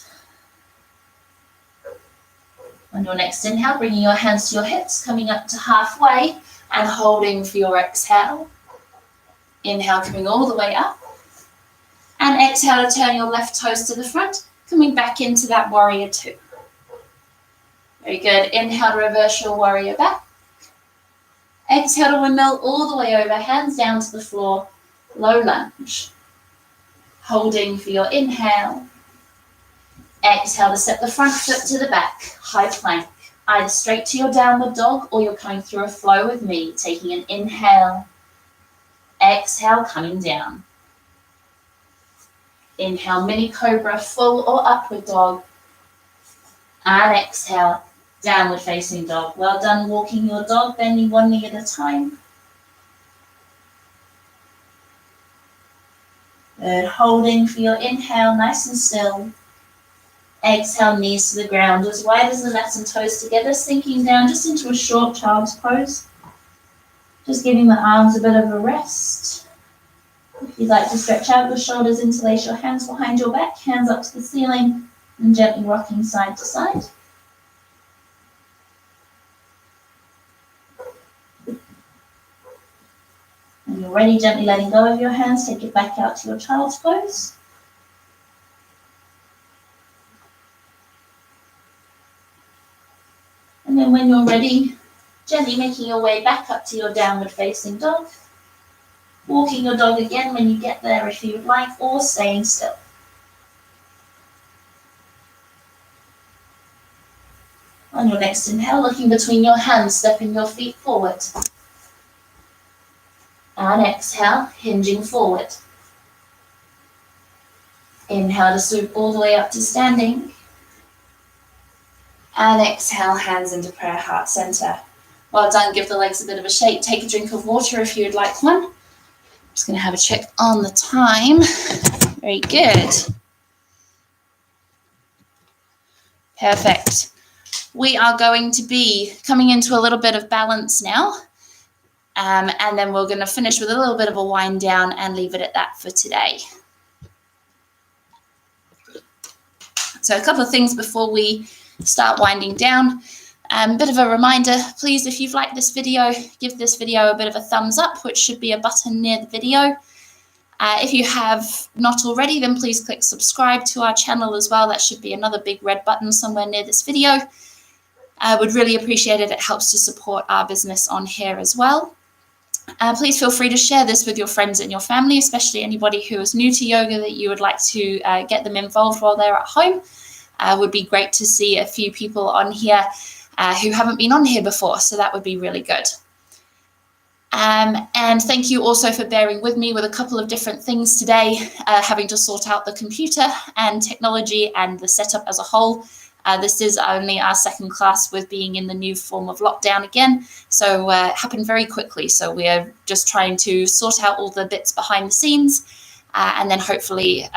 On your next inhale, bringing your hands to your hips, coming up to halfway and holding for your exhale. Inhale, coming all the way up. And exhale to turn your left toes to the front, coming back into that warrior two. Very good. Inhale to reverse your warrior back. Exhale to windmill all the way over, hands down to the floor, low lunge. Holding for your inhale. Exhale to step the front foot to the back, high plank. Either straight to your downward dog or you're coming through a flow with me, taking an inhale. Exhale, coming down. Inhale, mini cobra, full or upward dog. And exhale, downward facing dog. Well done walking your dog, bending one knee at a time. Good, holding for your inhale, nice and still. Exhale, knees to the ground, as wide as the mat and toes together, sinking down just into a short child's pose. Just giving the arms a bit of a rest. If you'd like to stretch out your shoulders, interlace your hands behind your back, hands up to the ceiling, and gently rocking side to side. When you're ready, gently letting go of your hands, take it back out to your child's pose. And then when you're ready, gently making your way back up to your downward facing dog. Walking your dog again when you get there if you would like, or staying still. On your next inhale, looking between your hands, stepping your feet forward. And exhale, hinging forward. Inhale to swoop all the way up to standing. And exhale, hands into prayer, heart center. Well done, give the legs a bit of a shake. Take a drink of water if you would like one. I'm just going to have a check on the time. Very good. Perfect. We are going to be coming into a little bit of balance now. And then we're going to finish with a little bit of a wind down and leave it at that for today. So a couple of things before we start winding down. Bit of a reminder, please, if you've liked this video, give this video a bit of a thumbs up, which should be a button near the video. If you have not already, then please click subscribe to our channel as well. That should be another big red button somewhere near this video. I would really appreciate it. It helps to support our business on here as well. Please feel free to share this with your friends and your family, especially anybody who is new to yoga that you would like to get them involved while they're at home. Would be great to see a few people on here who haven't been on here before, so that would be really good. And thank you also for bearing with me with a couple of different things today, having to sort out the computer and technology and the setup as a whole. This is only our second class with being in the new form of lockdown again, so it happened very quickly. So we're just trying to sort out all the bits behind the scenes, and then hopefully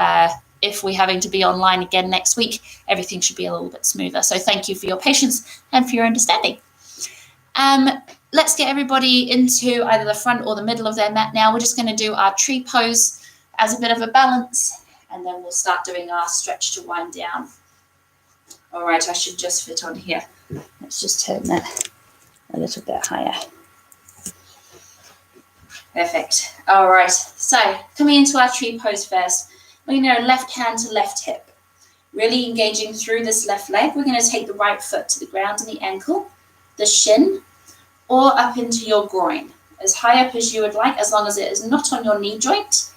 if we're having to be online again next week, everything should be a little bit smoother. So thank you for your patience and for your understanding. Let's get everybody into either the front or the middle of their mat now. We're just going to do our tree pose as a bit of a balance, and then we'll start doing our stretch to wind down. All right, I should just fit on here. Let's just turn that a little bit higher. Perfect. All right, so coming into our tree pose first, we're going to go left hand to left hip. Really engaging through this left leg. We're going to take the right foot to the ground and the ankle, the shin, or up into your groin. As high up as you would like, as long as it is not on your knee joint.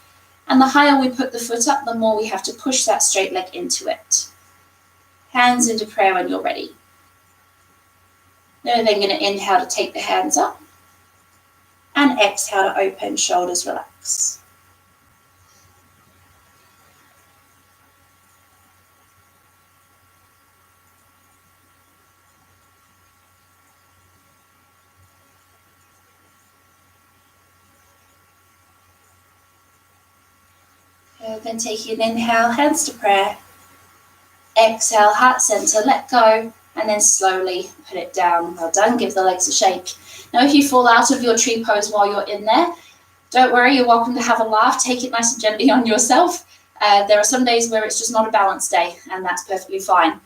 And the higher we put the foot up, the more we have to push that straight leg into it. Hands into prayer when you're ready. Then we're going to inhale to take the hands up. And exhale to open, shoulders relax. Then taking an inhale, hands to prayer. Exhale, heart center, let go, and then slowly put it down. Well done, give the legs a shake. Now if you fall out of your tree pose while you're in there, don't worry, you're welcome to have a laugh. Take it nice and gently on yourself. There are some days where it's just not a balanced day, and that's perfectly fine.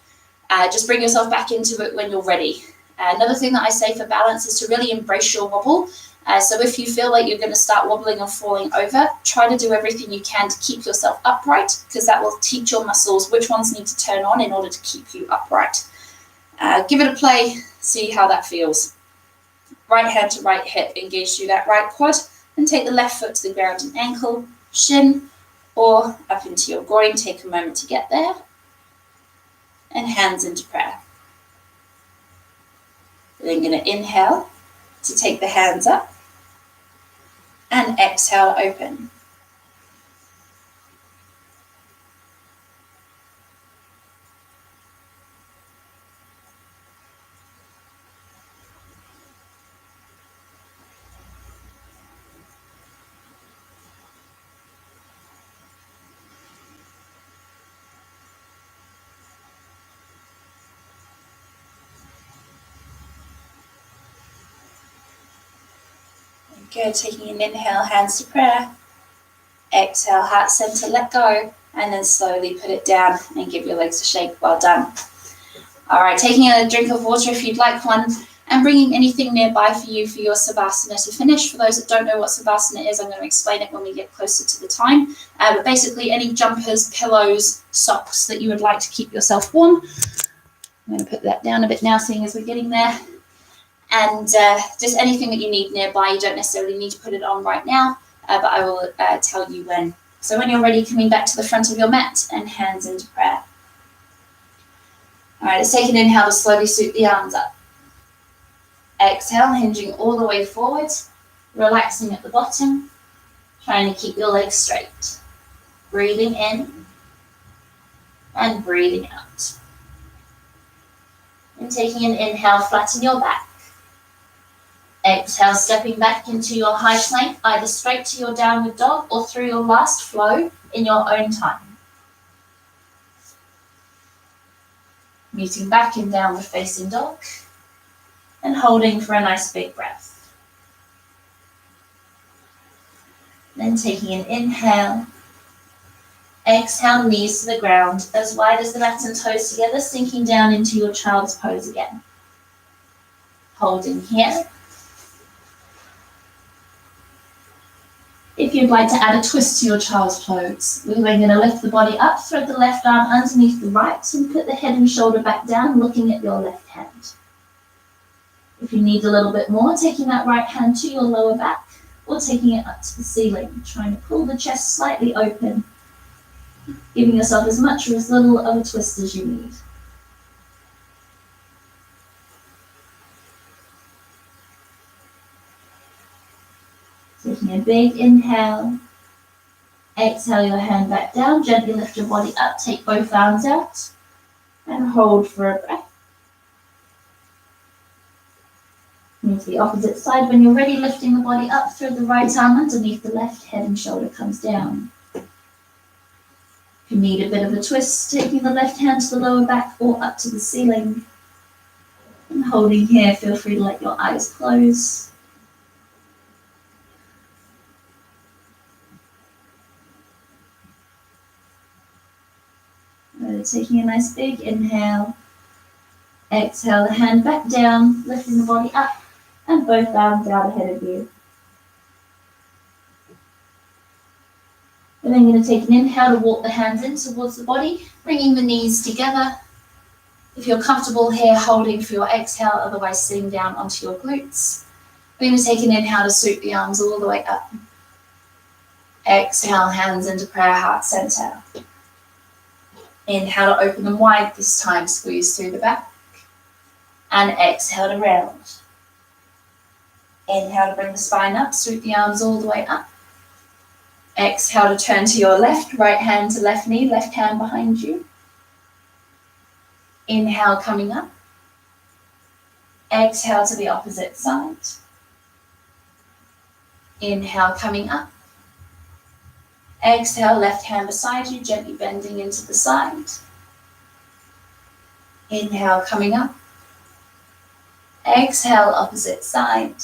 Just bring yourself back into it when you're ready. Another thing that I say for balance is to really embrace your wobble. So if you feel like you're going to start wobbling or falling over, try to do everything you can to keep yourself upright, because that will teach your muscles which ones need to turn on in order to keep you upright. Give it a play, see how that feels. Right hand to right hip, engage through that right quad, and take the left foot to the ground and ankle, shin, or up into your groin. Take a moment to get there. And hands into prayer. Then going to inhale to take the hands up, and exhale, open. Good, taking an inhale, hands to prayer. Exhale, heart center, let go, and then slowly put it down and give your legs a shake. Well done. All right, taking a drink of water if you'd like one, and bringing anything nearby for you for your Savasana to finish. For those that don't know what Savasana is, I'm going to explain it when we get closer to the time. But basically, any jumpers, pillows, socks that you would like to keep yourself warm. I'm going to put that down a bit now, seeing as we're getting there. And just anything that you need nearby. You don't necessarily need to put it on right now, but I will tell you when. So when you're ready, coming back to the front of your mat and hands into prayer. All right, let's take an inhale to slowly scoop the arms up. Exhale, hinging all the way forward, relaxing at the bottom, trying to keep your legs straight. Breathing in and breathing out. And taking an inhale, flatten your back. Exhale, stepping back into your high plank, either straight to your downward dog or through your last flow in your own time. Meeting back in downward facing dog and holding for a nice big breath. Then taking an inhale. Exhale, knees to the ground, as wide as the mat and toes together, sinking down into your child's pose again. Holding here. If you'd like to add a twist to your child's pose, we're then going to lift the body up, thread the left arm underneath the right, and put the head and shoulder back down, looking at your left hand. If you need a little bit more, taking that right hand to your lower back, or taking it up to the ceiling, trying to pull the chest slightly open, giving yourself as much or as little of a twist as you need. Taking a big inhale. Exhale your hand back down, gently lift your body up, take both arms out, and hold for a breath. Move to the opposite side. When you're ready, lifting the body up, thread the right arm underneath the left, head and shoulder comes down. If you need a bit of a twist, taking the left hand to the lower back or up to the ceiling. And holding here, feel free to let your eyes close. Taking a nice big inhale. Exhale the hand back down, lifting the body up, and both arms out ahead of you. And then you're going to take an inhale to walk the hands in towards the body, bringing the knees together. If you're comfortable here, holding for your exhale, otherwise sitting down onto your glutes. We're going to take an inhale to swoop the arms all the way up. Exhale, hands into prayer, heart center. Inhale to open them wide this time, squeeze through the back. And exhale to round. Inhale to bring the spine up, swoop the arms all the way up. Exhale to turn to your left, right hand to left knee, left hand behind you. Inhale coming up. Exhale to the opposite side. Inhale coming up. Exhale, left hand beside you, gently bending into the side. Inhale, coming up. Exhale, opposite side.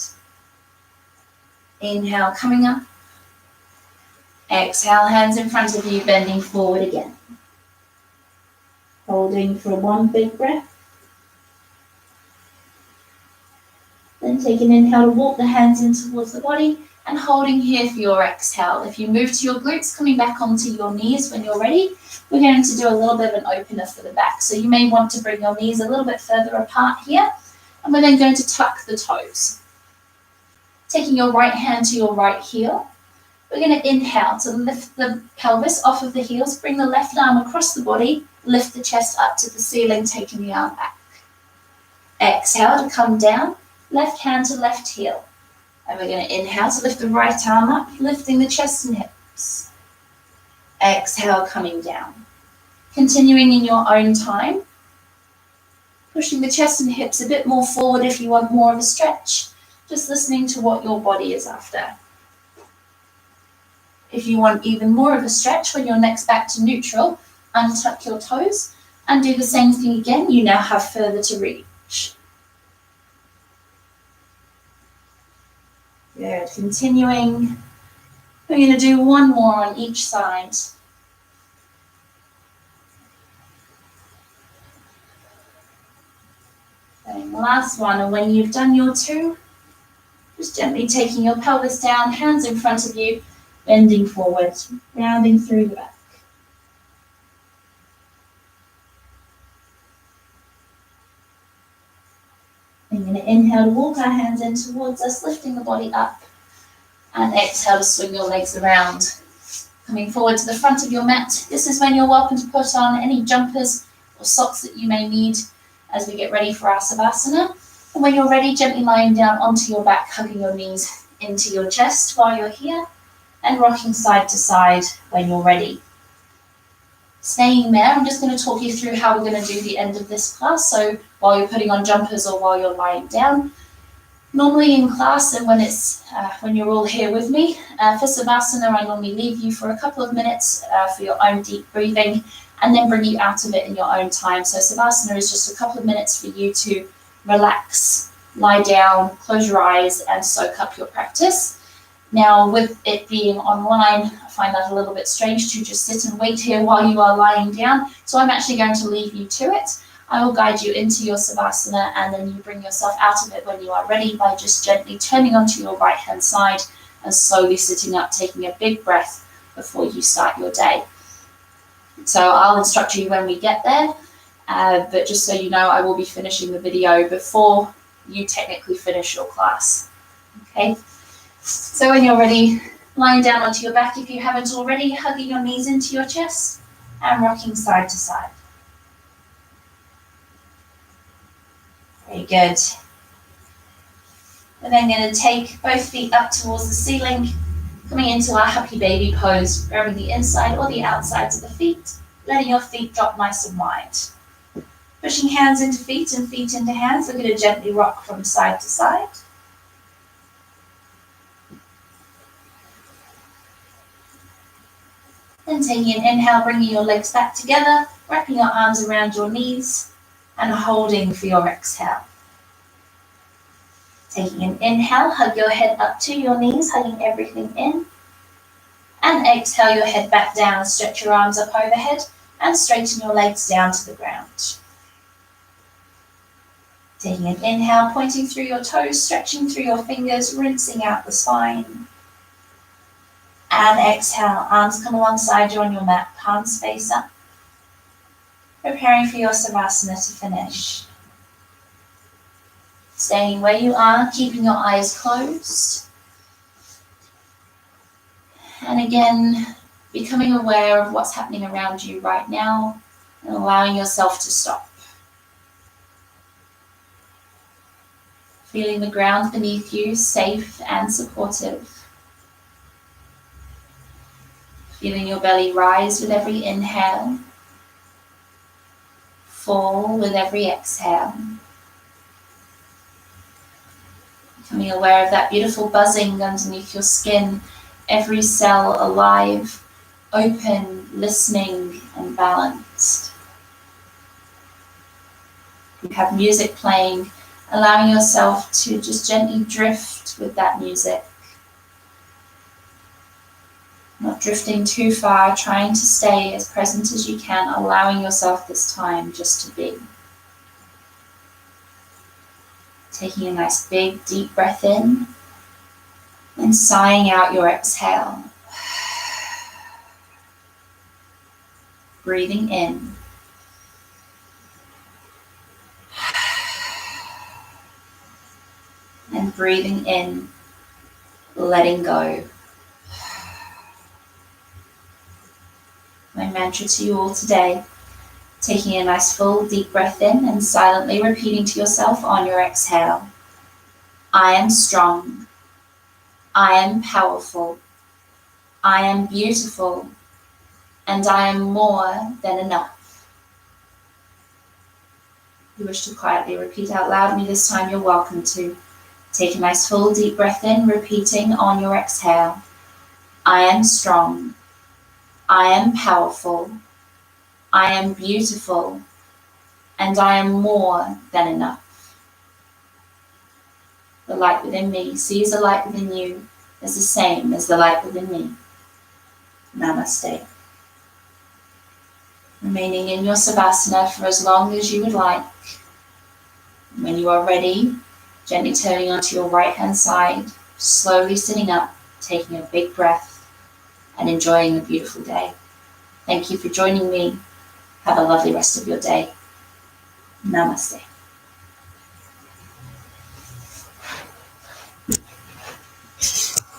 Inhale, coming up. Exhale, hands in front of you, bending forward again. Holding for one big breath. Then take an inhale to walk the hands in towards the body and holding here for your exhale. If you move to your glutes, coming back onto your knees when you're ready, we're going to do a little bit of an opener for the back. So you may want to bring your knees a little bit further apart here, and we're then going to tuck the toes. Taking your right hand to your right heel, we're going to inhale to lift the pelvis off of the heels, bring the left arm across the body, lift the chest up to the ceiling, taking the arm back. Exhale to come down, left hand to left heel. And we're going to inhale to lift the right arm up, lifting the chest and hips. Exhale, coming down. Continuing in your own time, pushing the chest and hips a bit more forward if you want more of a stretch, just listening to what your body is after. If you want even more of a stretch when you're next back to neutral, untuck your toes and do the same thing again. You now have further to reach. Good, continuing. We're going to do one more on each side. And the last one, and when you've done your two, just gently taking your pelvis down, hands in front of you, bending forward, rounding through the back. I'm going to inhale to walk our hands in towards us, lifting the body up, and exhale to swing your legs around. Coming forward to the front of your mat. This is when you're welcome to put on any jumpers or socks that you may need as we get ready for our Savasana. And when you're ready, gently lying down onto your back, hugging your knees into your chest while you're here, and rocking side to side when you're ready. Staying there, I'm just going to talk you through how we're going to do the end of this class. So while you're putting on jumpers or while you're lying down, normally in class and when you're all here with me, for Savasana, I normally leave you for a couple of minutes for your own deep breathing and then bring you out of it in your own time. So Savasana is just a couple of minutes for you to relax, lie down, close your eyes and soak up your practice. Now, with it being online, I find that a little bit strange to just sit and wait here while you are lying down. So I'm actually going to leave you to it. I will guide you into your Savasana and then you bring yourself out of it when you are ready by just gently turning onto your right hand side and slowly sitting up, taking a big breath before you start your day. So I'll instruct you when we get there, but just so you know, I will be finishing the video before you technically finish your class. Okay? So when you're ready, lying down onto your back if you haven't already, hugging your knees into your chest and rocking side to side. Very good. We're then going to take both feet up towards the ceiling, coming into our happy baby pose, grabbing the inside or the outsides of the feet, letting your feet drop nice and wide. Pushing hands into feet and feet into hands, we're going to gently rock from side to side. Then taking an inhale, bringing your legs back together, wrapping your arms around your knees and holding for your exhale. Taking an inhale, hug your head up to your knees, hugging everything in. And exhale your head back down, stretch your arms up overhead and straighten your legs down to the ground. Taking an inhale, pointing through your toes, stretching through your fingers, rinsing out the spine. And exhale, arms come alongside you on your mat, palms face up. Preparing for your Savasana to finish. Staying where you are, keeping your eyes closed. And again, becoming aware of what's happening around you right now and allowing yourself to stop. Feeling the ground beneath you safe and supportive. Feeling your belly rise with every inhale, fall with every exhale. Becoming aware of that beautiful buzzing underneath your skin, every cell alive, open, listening, and balanced. You have music playing, allowing yourself to just gently drift with that music. Not drifting too far, trying to stay as present as you can, allowing yourself this time just to be. Taking a nice big deep breath in and sighing out your exhale. Breathing in. And breathing in, letting go. My mantra to you all today, taking a nice full deep breath in and silently repeating to yourself on your exhale. I am strong. I am powerful. I am beautiful. And I am more than enough. If you wish to quietly repeat out loud with me this time, you're welcome to. Take a nice full deep breath in, repeating on your exhale. I am strong. I am powerful. I am beautiful. And I am more than enough. The light within me sees the light within you as the same as the light within me. Namaste. Remaining in your Savasana for as long as you would like. When you are ready, gently turning onto your right hand side, slowly sitting up, taking a big breath and enjoying a beautiful day. Thank you for joining me. Have a lovely rest of your day. Namaste.